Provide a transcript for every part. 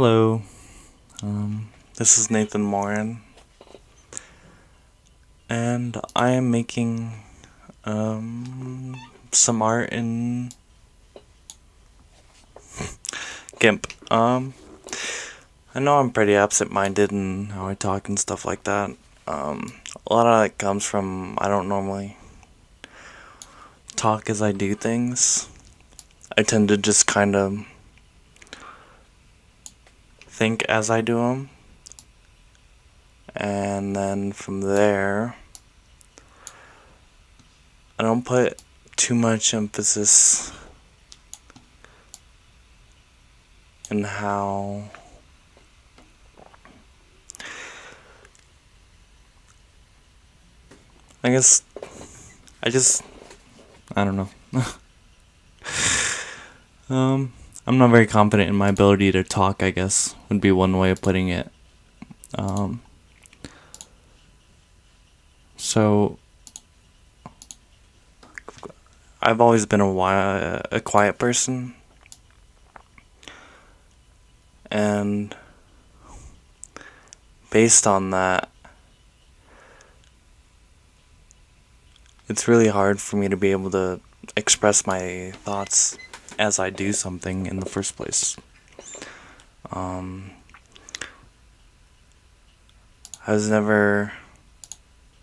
Hello, this is Nathan Moran, and I am making some art in Gimp. I know I'm pretty absent-minded in how I talk and stuff like that. A lot of that comes from I don't normally talk as I do things. I tend to just kind of think as I do them, and then from there, I don't put too much emphasis in how I guess I don't know. I'm not very confident in my ability to talk, I guess, would be one way of putting it. Um, so I've always been a quiet person, and based on that, it's really hard for me to be able to express my thoughts as I do something in the first place. I was never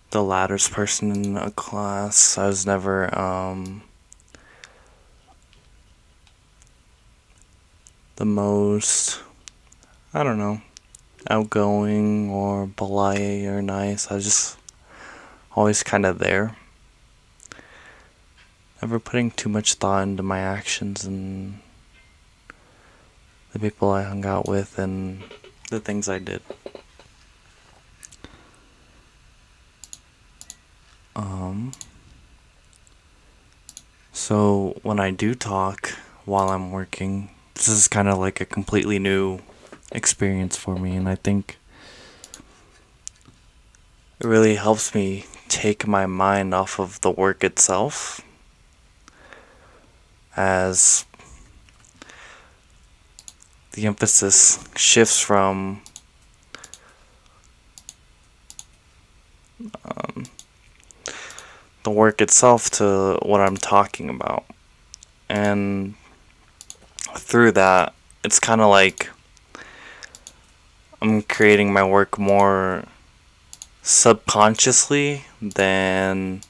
the loudest person in a class. I was never the most, I don't know, outgoing or polite or nice. I was just always kind of there. Never putting too much thought into my actions and the people I hung out with and the things I did. So when I do talk while I'm working, this is kind of like a completely new experience for me, and I think it really helps me take my mind off of the work itself, as the emphasis shifts from the work itself to what I'm talking about. And through that, it's kind of like I'm creating my work more subconsciously than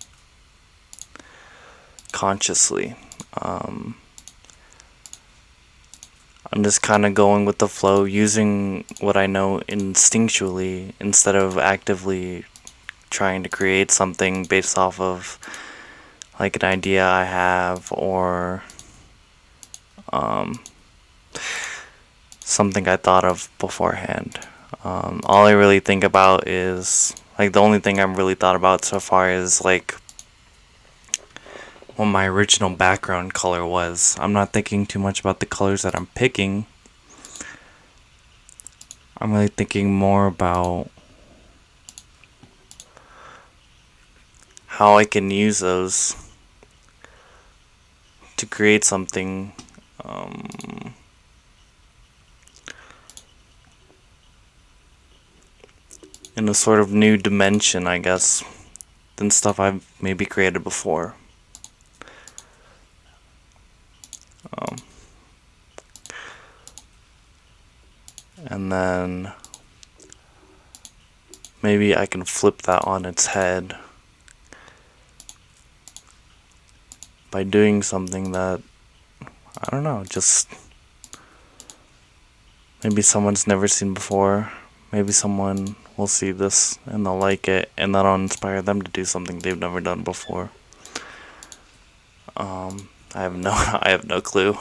consciously. I'm just kind of going with the flow, using what I know instinctually instead of actively trying to create something based off of like an idea I have or something I thought of beforehand. All I really think about is like the only thing I'm really thought about so far is like what my original background color was. I'm not thinking too much about the colors that I'm picking. I'm really thinking more about how I can use those to create something in a sort of new dimension, I guess, than stuff I've maybe created before. And then maybe I can flip that on its head by doing something that, I don't know, just maybe someone's never seen before. Maybe someone will see this and they'll like it, and that'll inspire them to do something they've never done before. I have no clue.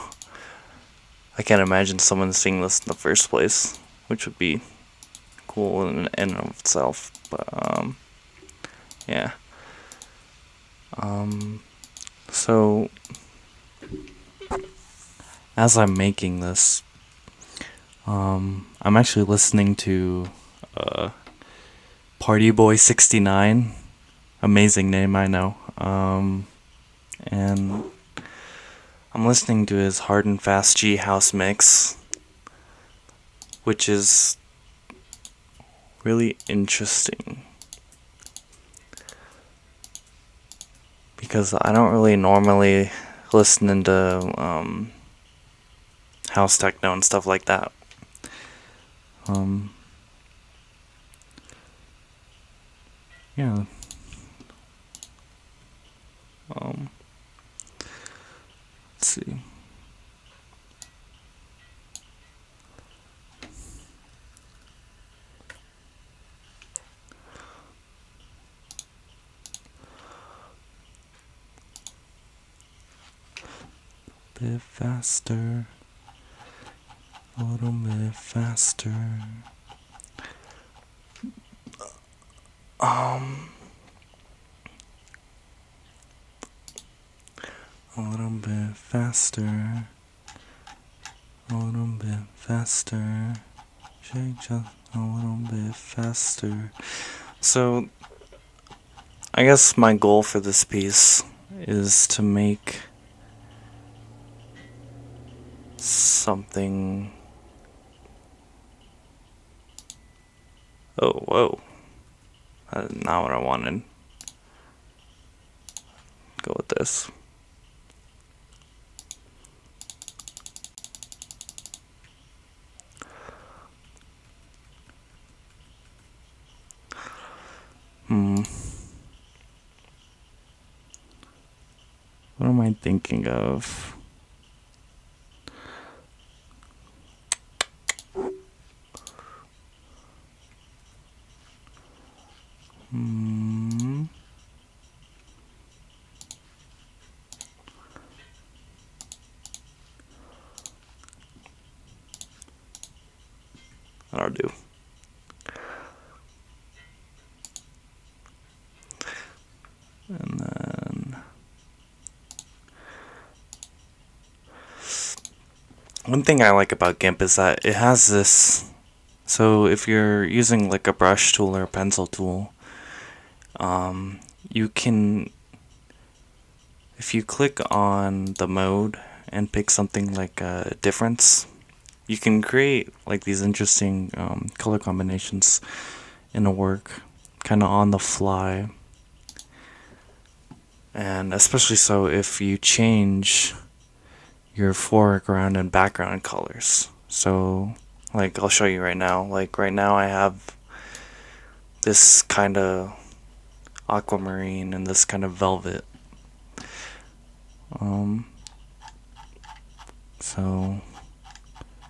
I can't imagine someone seeing this in the first place, which would be cool in and of itself. But yeah. So as I'm making this, I'm actually listening to Party Boy 69. Amazing name, I know. And I'm listening to his Hard and Fast G House mix, which is really interesting because I don't really normally listen into house techno and stuff like that. Yeah. Let's see. Bit faster. A little bit faster. A little bit faster. A little bit faster. Shake just a little bit faster. So, I guess my goal for this piece is to make something. Oh, whoa. That is not what I wanted. Go with this. What am I thinking of? That'll do. And then one thing I like about Gimp is that it has this. So if you're using like a brush tool or a pencil tool, you can, if you click on the mode and pick something like a difference, you can create like these interesting color combinations in a work, kind of on the fly. And especially so if you change your foreground and background colors. So, like, I'll show you right now. Like, right now I have this kind of aquamarine and this kind of velvet. So,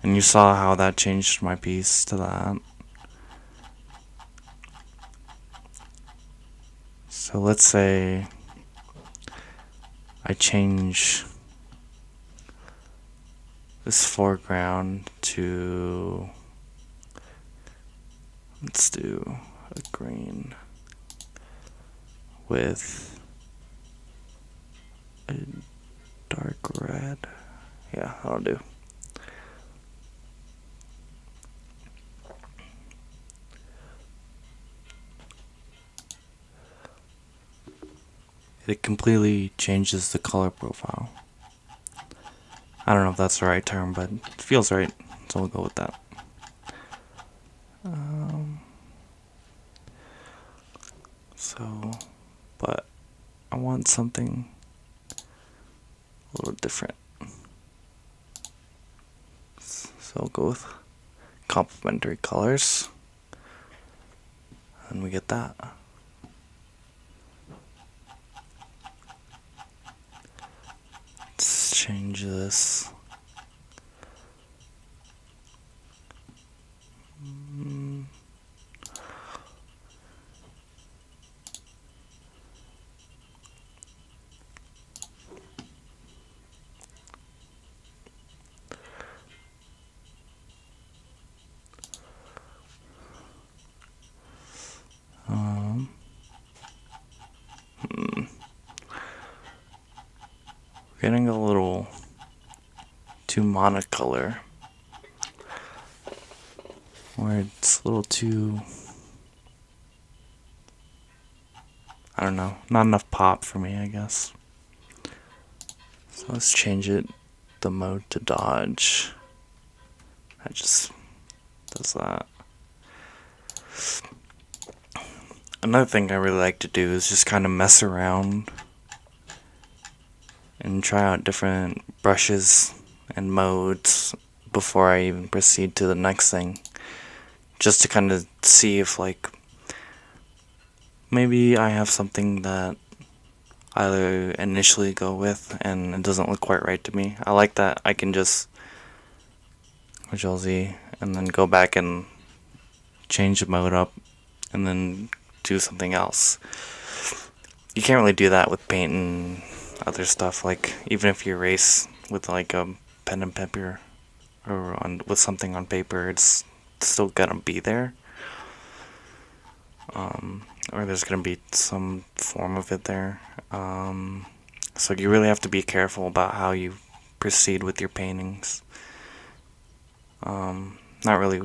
and you saw how that changed my piece to that. So let's say I change this foreground to, let's do a green with a dark red. Yeah, that'll do. It completely changes the color profile. I don't know if that's the right term, but it feels right, so we'll go with that. But I want something a little different. So I'll go with complementary colors, and we get that. Let's change this. Getting a little too monocolor, or it's a little too, I don't know, not enough pop for me, I guess. So let's change it, the mode to dodge. That just does that. Another thing I really like to do is just kind of mess around and try out different brushes and modes before I even proceed to the next thing. Just to kind of see if, like, maybe I have something that I initially go with and it doesn't look quite right to me. I like that I can just Control Z and then go back and change the mode up and then do something else. You can't really do that with paint and other stuff. Like, even if you erase with like a pen and paper or with something on paper, it's still gonna be there. Or there's gonna be some form of it there. So you really have to be careful about how you proceed with your paintings. Not really,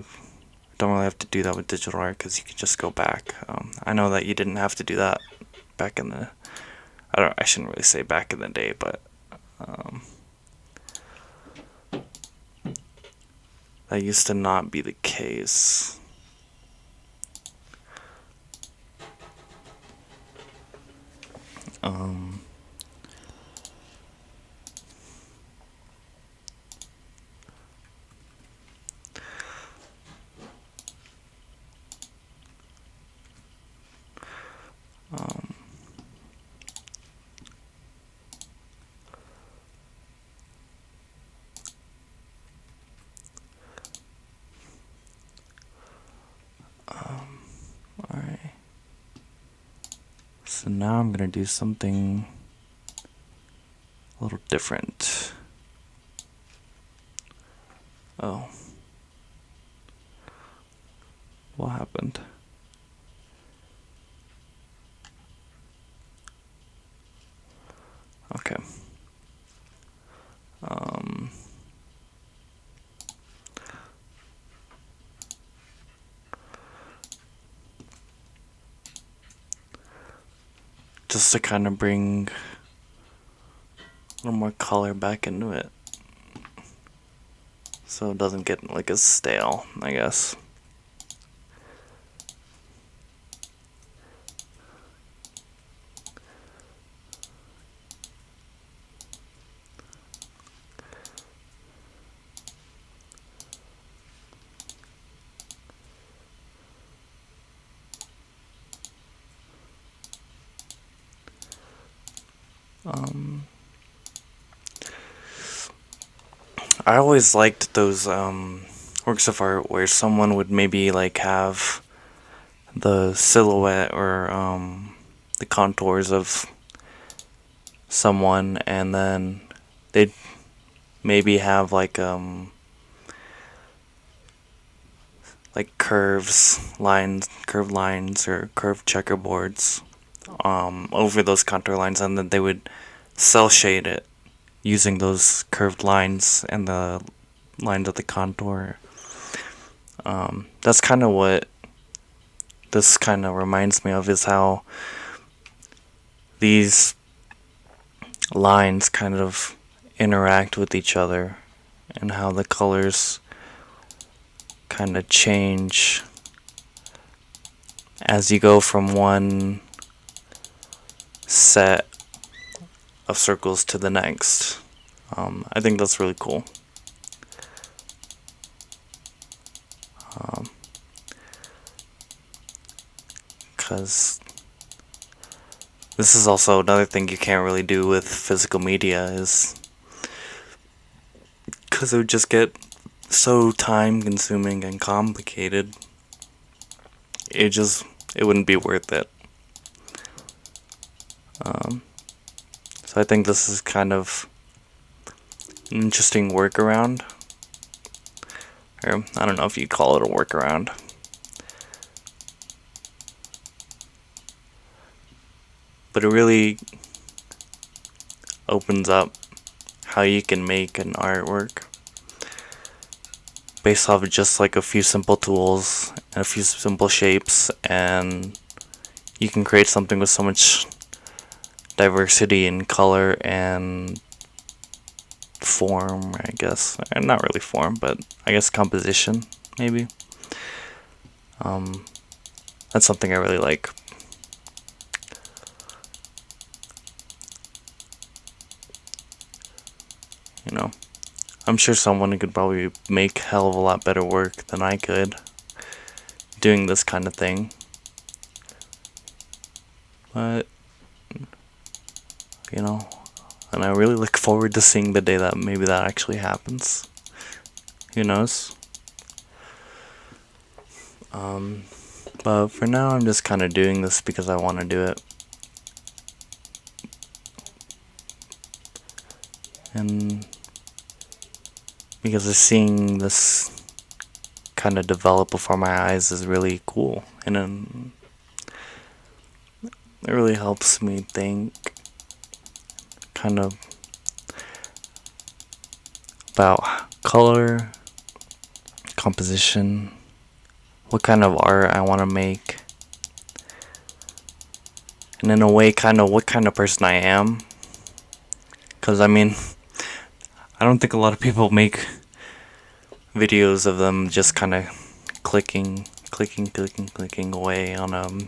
don't really have to do that with digital art because you can just go back. I know that you didn't have to do that back in the, I shouldn't really say back in the day, but that used to not be the case. Alright. So now I'm gonna do something a little different. Oh. What happened? Okay. Just to kind of bring a little more color back into it, so it doesn't get like as stale, I guess. I always liked those works of art where someone would maybe like have the silhouette or the contours of someone, and then they'd maybe have like curved lines or curved checkerboards over those contour lines, and then they would cell shade it using those curved lines and the lines of the contour. That's kind of what this kind of reminds me of, is how these lines kind of interact with each other and how the colors kind of change as you go from one set of circles to the next. I think that's really cool. Because this is also another thing you can't really do with physical media, is because it would just get so time consuming and complicated. It wouldn't be worth it. So I think this is kind of an interesting workaround. Or, I don't know if you'd call it a workaround. But it really opens up how you can make an artwork based off of just like a few simple tools and a few simple shapes, and you can create something with so much diversity in color and form, I guess. And not really form, but I guess composition, maybe. That's something I really like. You know, I'm sure someone could probably make hell of a lot better work than I could doing this kind of thing. But, you know, and I really look forward to seeing the day that maybe that actually happens. Who knows? But for now, I'm just kind of doing this because I want to do it. And because of seeing this kind of develop before my eyes is really cool. And then it really helps me think kind of about color, composition, what kind of art I want to make, and in a way, kind of what kind of person I am. Because, I mean, I don't think a lot of people make videos of them just kind of clicking away on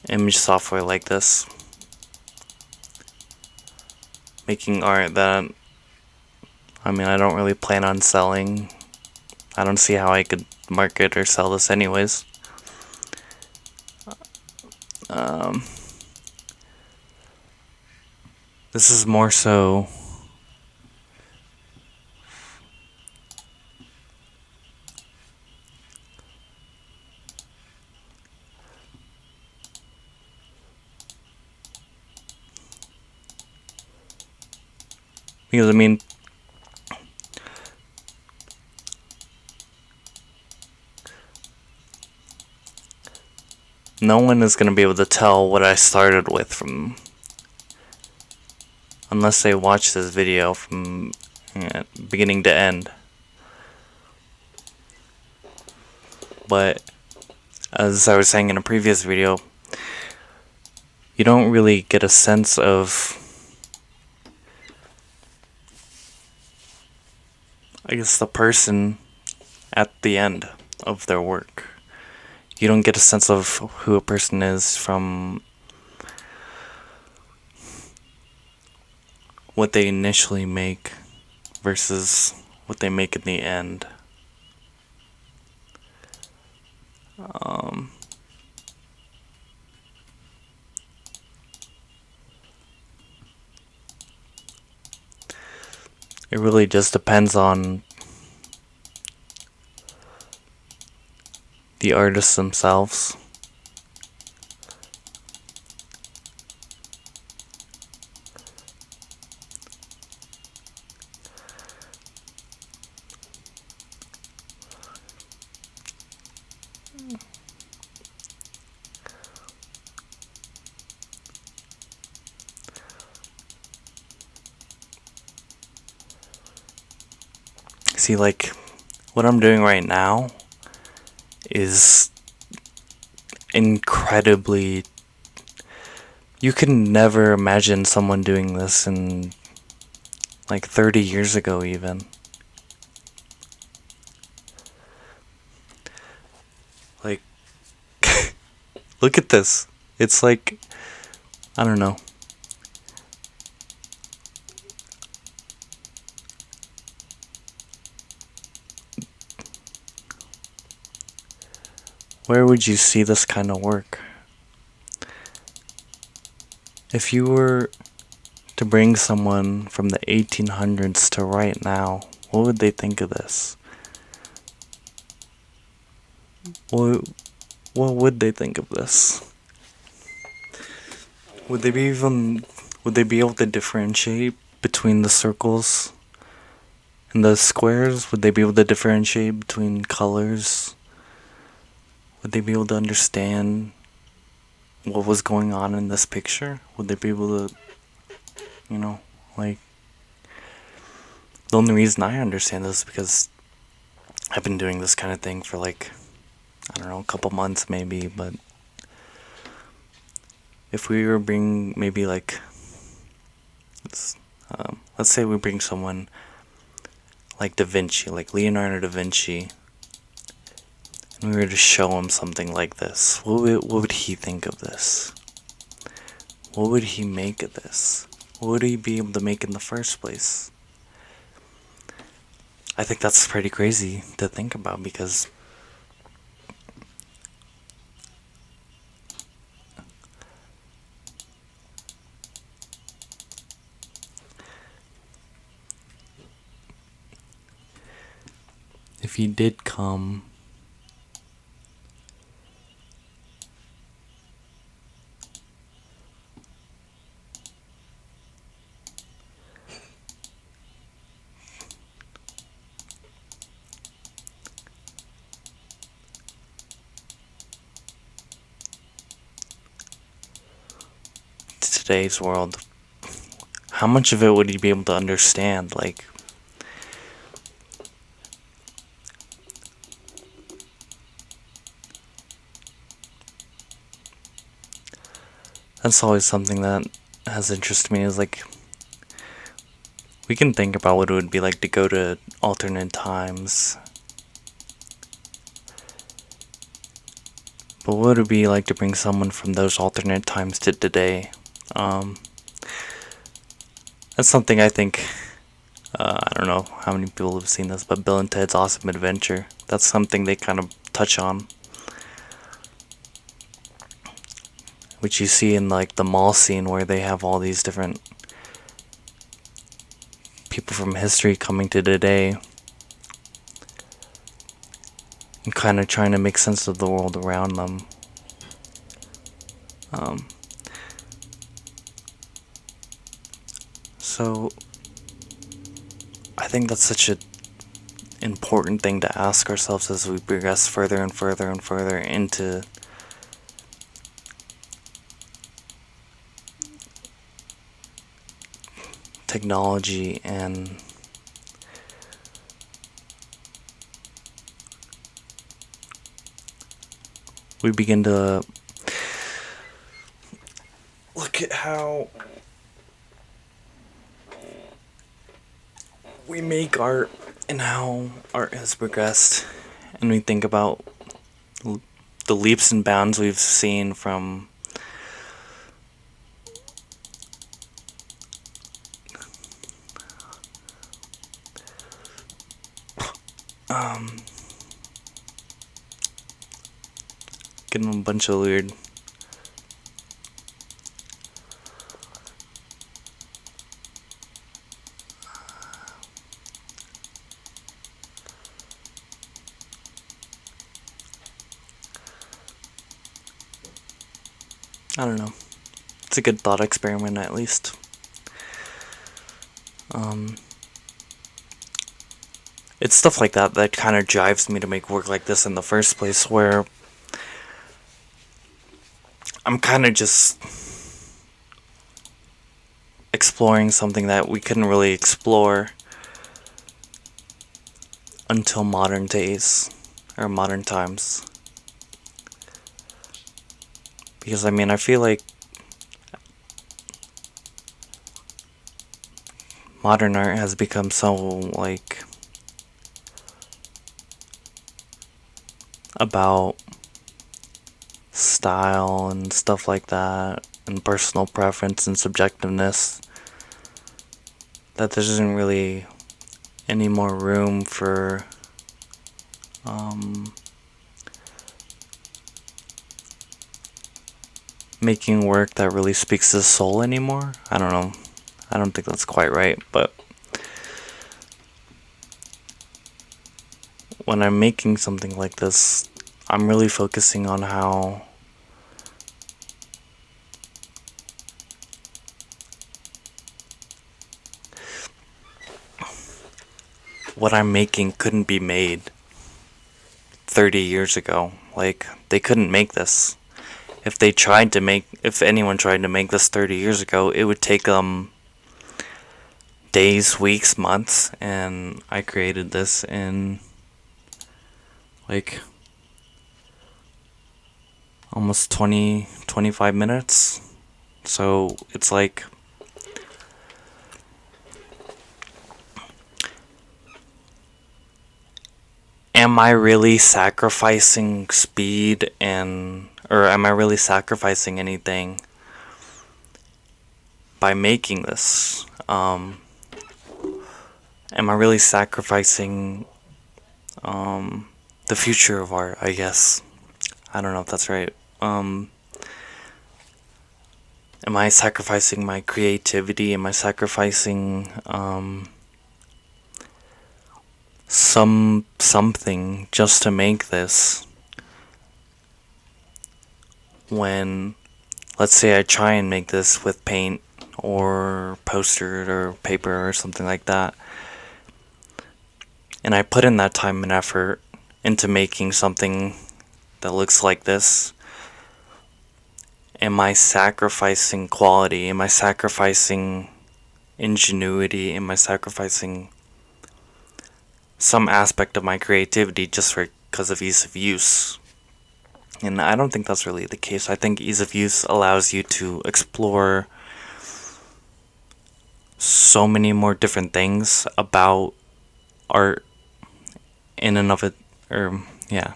image software like this. Making art that, I mean, I don't really plan on selling. I don't see how I could market or sell this anyways. This is more so because, I mean, no one is going to be able to tell what I started with from, unless they watch this video from beginning to end. But as I was saying in a previous video, you don't really get a sense of, I guess, the person at the end of their work. You don't get a sense of who a person is from what they initially make versus what they make in the end. It really just depends on the artists themselves. See, like, what I'm doing right now is incredibly. You can never imagine someone doing this in like 30 years ago, even. Like, look at this. It's like, I don't know. Where would you see this kind of work? If you were to bring someone from the 1800s to right now, what would they think of this? What would they think of this? Would they be able to differentiate between the circles and the squares? Would they be able to differentiate between colors? Would they be able to understand what was going on in this picture? Would they be able to, like, the only reason I understand this is because I've been doing this kind of thing for like, I don't know, a couple months maybe, but if we were bring maybe like, let's say we bring someone like Da Vinci, like Leonardo da Vinci, we were to show him something like this, what would he think of this? What would he make of this? What would he be able to make in the first place? I think that's pretty crazy to think about, because if he did come, to today's world, how much of it would he be able to understand? Like, that's always something that has interested me, is like, we can think about what it would be like to go to alternate times, but what would it be like to bring someone from those alternate times to today? That's something I think, I don't know how many people have seen this, but Bill and Ted's Awesome Adventure, that's something they kind of touch on, which you see in like the mall scene where they have all these different people from history coming to today and kind of trying to make sense of the world around them. So I think that's such an important thing to ask ourselves as we progress further and further and further into technology, and we begin to look at how we make art and how art has progressed, and we think about the leaps and bounds we've seen from getting a bunch of weird I don't know. It's a good thought experiment, at least. It's stuff like that that kind of drives me to make work like this in the first place, where I'm kind of just exploring something that we couldn't really explore until modern days, or modern times. Because, I mean, I feel like modern art has become so, like, about style and stuff like that, and personal preference and subjectiveness, that there isn't really any more room for making work that really speaks to the soul anymore. I don't know. I don't think that's quite right, but when I'm making something like this, I'm really focusing on how what I'm making couldn't be made 30 years ago. Like, they couldn't make this. If anyone tried to make this 30 years ago, it would take them days, weeks, months, and I created this in like almost 25 minutes. So it's like, am I really sacrificing speed or am I really sacrificing anything by making this? Am I really sacrificing the future of art, I guess? I don't know if that's right. Am I sacrificing my creativity? Am I sacrificing something just to make this? When, let's say I try and make this with paint or poster or paper or something like that, and I put in that time and effort into making something that looks like this, am I sacrificing quality? Am I sacrificing ingenuity? Am I sacrificing some aspect of my creativity just because of ease of use? And I don't think that's really the case. I think ease of use allows you to explore so many more different things about art in and of it. Or, yeah,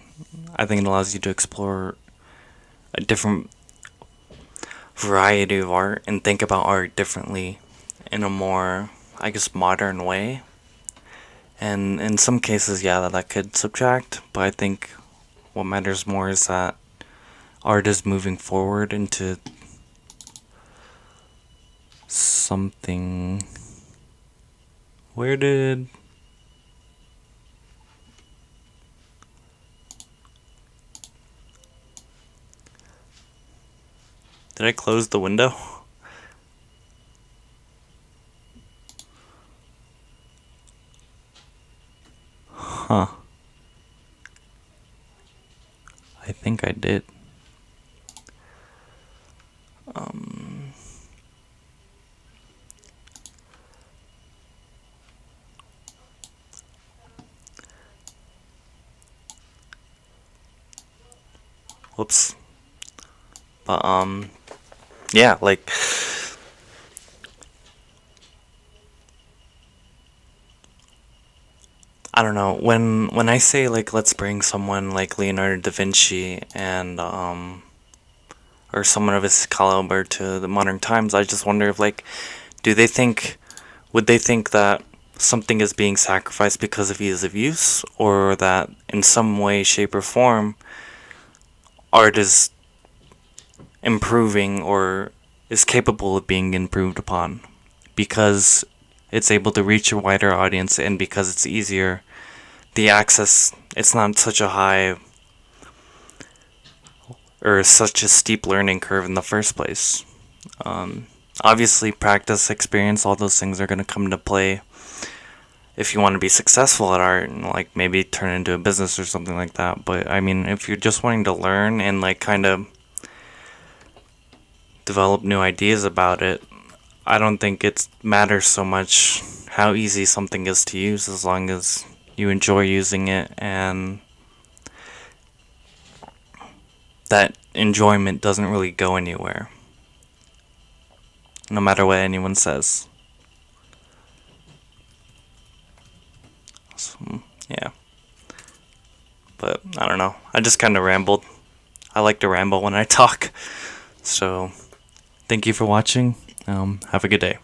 I think it allows you to explore a different variety of art and think about art differently in a more, I guess, modern way. And in some cases, yeah, that could subtract, but I think what matters more is that art is moving forward into something. Where did I close the window? Huh. I think I did. Whoops. But yeah, like, I don't know, when I say, like, let's bring someone like Leonardo da Vinci and or someone of his caliber to the modern times, I just wonder if, like, do they think would they think that something is being sacrificed because of ease of use, or that in some way, shape, or form art is improving or is capable of being improved upon because it's able to reach a wider audience, and because it's easier, the access, it's not such a high or such a steep learning curve in the first place. Obviously, practice, experience, all those things are going to come into play if you want to be successful at art and, like, maybe turn it into a business or something like that. But I mean, if you're just wanting to learn and, like, kind of develop new ideas about it, I don't think it matters so much how easy something is to use, as long as you enjoy using it and that enjoyment doesn't really go anywhere, no matter what anyone says. So, yeah. But I don't know. I just kind of rambled. I like to ramble when I talk. So, thank you for watching. Have a good day.